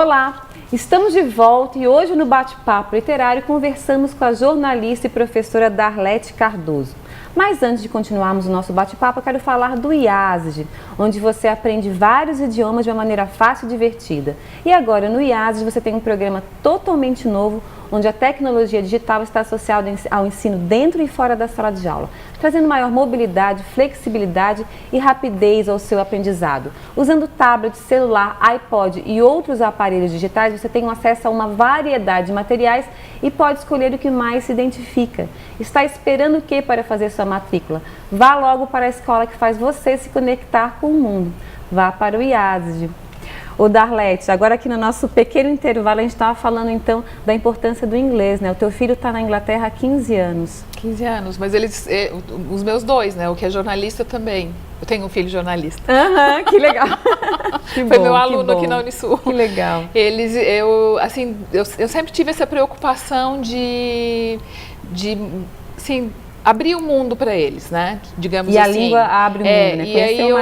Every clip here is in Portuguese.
Olá, estamos de volta e hoje no Bate-Papo Literário conversamos com a jornalista e professora Darlete Cardoso. Mas antes de continuarmos o nosso bate-papo, eu quero falar do IASG, onde você aprende vários idiomas de uma maneira fácil e divertida. E agora no IASG você tem um programa totalmente novo, onde a tecnologia digital está associada ao ensino dentro e fora da sala de aula, trazendo maior mobilidade, flexibilidade e rapidez ao seu aprendizado. Usando tablet, celular, iPod e outros aparelhos digitais, você tem acesso a uma variedade de materiais e pode escolher o que mais se identifica. Está esperando o que para fazer sua matrícula? Vá logo para a escola que faz você se conectar com o mundo. Vá para o IASG. O Darlete, agora aqui no nosso pequeno intervalo a gente estava falando então da importância do inglês, né? O teu filho está na Inglaterra há 15 anos. 15 anos, mas eles, os meus dois, né? O que é jornalista também. Eu tenho um filho jornalista. Que legal. Que Foi bom, meu aluno aqui na Unisul. Que legal. Eu sempre tive essa preocupação de abrir o mundo para eles, né? Digamos e assim. E a língua abre o mundo, né? E aí eu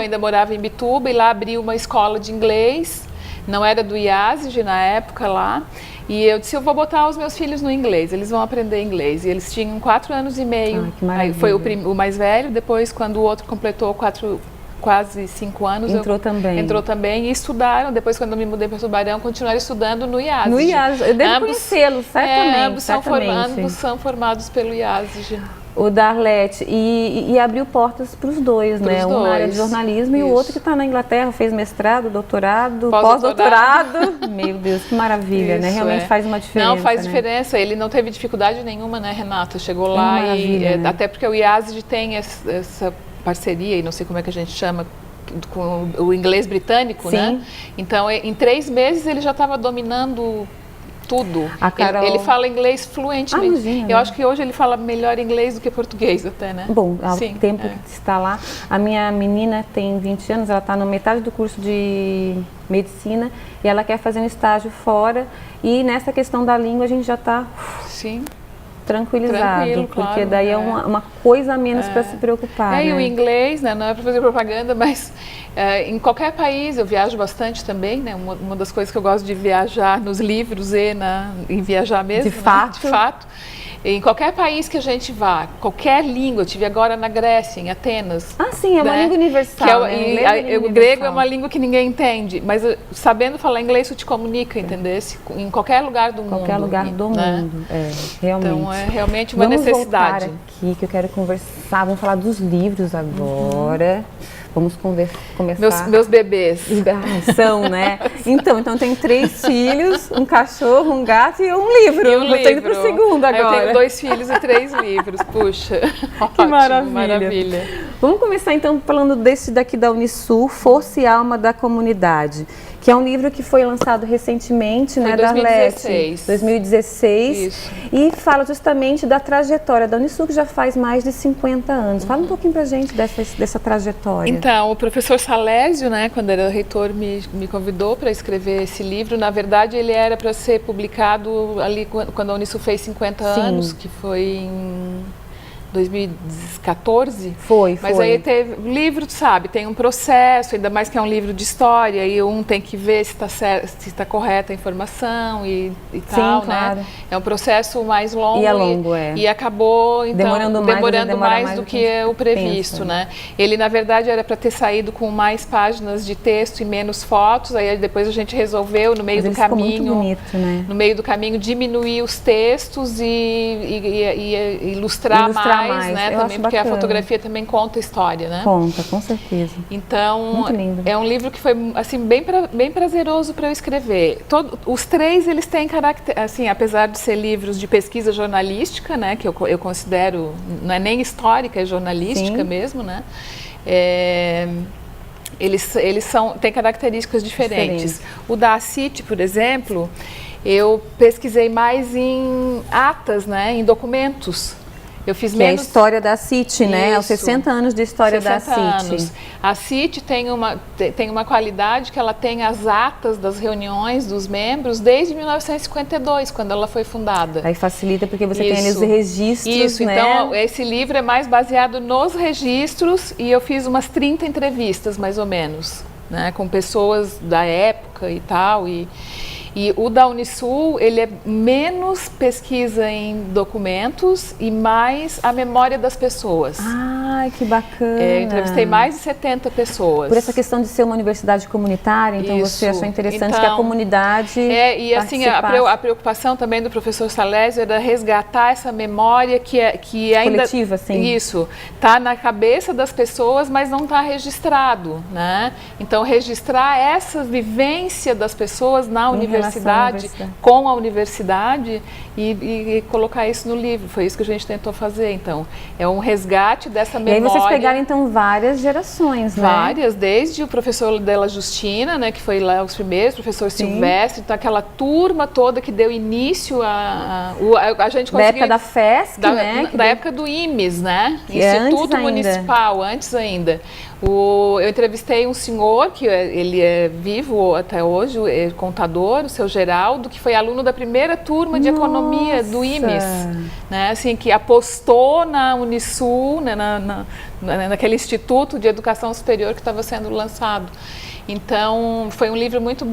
ainda morava em Bituba e lá abri uma escola de inglês, não era do IASG na época lá, e eu disse, eu vou botar os meus filhos no inglês, eles vão aprender inglês. E eles tinham 4 anos e meio, aí foi o mais velho, depois quando o outro completou quase 5 anos. Entrou também e estudaram. Depois, quando eu me mudei para Tubarão, continuaram estudando no IASG. No IASG, eu devo conhecê-los, certamente. Ambos são formados pelo IASG. O Darlete, e abriu portas para os dois, né? Um na área de jornalismo e o outro que está na Inglaterra, fez mestrado, doutorado, pós-doutorado. Meu Deus, que maravilha, né? Realmente faz uma diferença. Não, faz diferença. Ele não teve dificuldade nenhuma, né, Renata? Chegou lá né? Até porque o IASG tem essa parceria, e não sei como é que a gente chama, com o inglês britânico, Sim. né? Então, em 3 meses ele já estava dominando tudo. Ele fala inglês fluentemente. Imagina, eu acho que hoje ele fala melhor inglês do que português até, né? Bom, ao tempo que está lá, a minha menina tem 20 anos, ela está na metade do curso de medicina e ela quer fazer um estágio fora e nessa questão da língua a gente já está tranquilizado, porque claro, daí é uma coisa a menos para se preocupar. E o inglês, né, não é para fazer propaganda, mas em qualquer país, eu viajo bastante também, né, uma das coisas que eu gosto de viajar nos livros em viajar mesmo, de fato. De fato. Em qualquer país que a gente vá, qualquer língua, eu estive agora na Grécia, em Atenas. Sim, é uma língua universal. O grego é uma língua que ninguém entende, mas sabendo falar inglês, isso te comunica, entendesse? Em qualquer lugar do mundo. Qualquer lugar do mundo, realmente. Então, é realmente uma necessidade. Vamos voltar aqui, que eu quero conversar, vamos falar dos livros agora. Vamos começar. Meus bebês. São, né? Então tem 3 filhos, um cachorro, um gato e um livro. Eu estou indo para o segundo agora. Eu tenho 2 filhos e 3 livros. Puxa, que maravilha. Vamos começar então falando desse daqui da Unisul, Força e Alma da Comunidade, que é um livro que foi lançado recentemente, né, da 2016. Isso. E fala justamente da trajetória da Unisul, que já faz mais de 50 anos. Fala um pouquinho pra gente dessa trajetória. Então, o professor Salésio, né, quando era reitor, me convidou para escrever esse livro. Na verdade, ele era para ser publicado ali quando a Unisul fez 50 anos, que foi em 2014. Mas aí teve livro, sabe, tem um processo, ainda mais que é um livro de história, e tem que ver se está certo, se está correta a informação e tal, claro. Né? É um processo mais longo. E é longo, e acabou então demorando mais do que o previsto, pensa, né? Ele, na verdade, era para ter saído com mais páginas de texto e menos fotos, aí depois a gente resolveu no meio do caminho, ficou muito bonito, né? No meio do caminho, diminuir os textos e ilustrar mais. Né? Também porque a fotografia também conta a história, né? Conta, com certeza. Então, muito lindo. É um livro que foi assim bem prazeroso para eu escrever. Os 3 eles têm caráter, assim, apesar de ser livros de pesquisa jornalística, né, que eu considero, não é nem histórica, é jornalística mesmo, né? Eles têm características diferentes. O da CIT, por exemplo, eu pesquisei mais em atas, né, em documentos. Eu fiz menos... é a história da CIT, né? Os 60 anos de história da CIT. A CIT tem uma qualidade que ela tem as atas das reuniões dos membros desde 1952, quando ela foi fundada. Aí facilita porque você tem ali os registros, né? Então esse livro é mais baseado nos registros e eu fiz umas 30 entrevistas, mais ou menos. né, com pessoas da época e tal. E o da Unisul, ele é menos pesquisa em documentos e mais a memória das pessoas. Ai, que bacana! Eu entrevistei mais de 70 pessoas. Por essa questão de ser uma universidade comunitária, então você achou interessante que a comunidade e assim, a preocupação também do professor Salésio era resgatar essa memória que ainda... coletiva, assim. Isso, está na cabeça das pessoas, mas não está registrado, né? Então, registrar essa vivência das pessoas na universidade, com a universidade e colocar isso no livro. Foi isso que a gente tentou fazer. Então, é um resgate dessa memória. E aí vocês pegaram, então, várias gerações, né? Várias, desde o professor Della Justina, né, que foi lá os primeiros, professor Silvestre, então aquela turma toda que deu início a gente conseguiu... Da época da FESC, né? Da época do IMES, né? Que Instituto Municipal, antes ainda. Eu entrevistei um senhor, que ele é vivo até hoje, é contador, o seu Geraldo, que foi aluno da primeira turma de economia do IMES, né? Assim, que apostou na Unisul, né? naquele Instituto de Educação Superior que estava sendo lançado. Então, foi um livro muito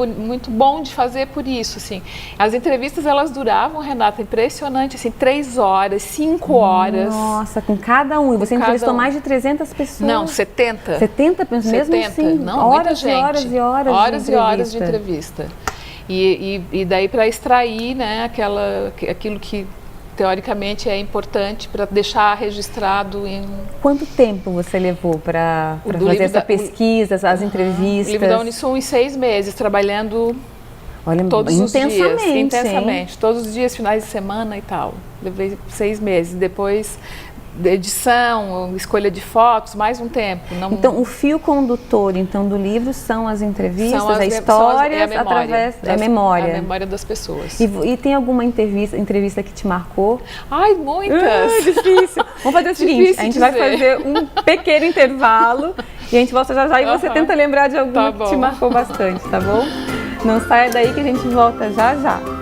bom de fazer por isso, assim. As entrevistas, elas duravam, Renata, impressionante, assim, 3 horas, 5 horas. Nossa, com cada um. E você entrevistou mais de 300 pessoas? Não, 70. 70 pessoas? Mesmo assim? Não, muita gente. Horas e horas Horas e horas de entrevista. E daí para extrair, né, aquilo que teoricamente é importante para deixar registrado em... Quanto tempo você levou para fazer essa pesquisa, as entrevistas? O livro da Unisul em 6 meses, trabalhando todos os dias. Intensamente. Todos os dias, finais de semana e tal. Levei 6 meses. Depois, edição, escolha de fotos, mais um tempo. Então, o fio condutor do livro são as entrevistas, as histórias, através da memória. A memória das pessoas. E tem alguma entrevista que te marcou? Ai, muitas! Difícil. Vamos fazer o seguinte, a gente vai fazer um pequeno intervalo e a gente volta já e você tenta lembrar de alguma que te marcou bastante, tá bom? Não saia daí que a gente volta já.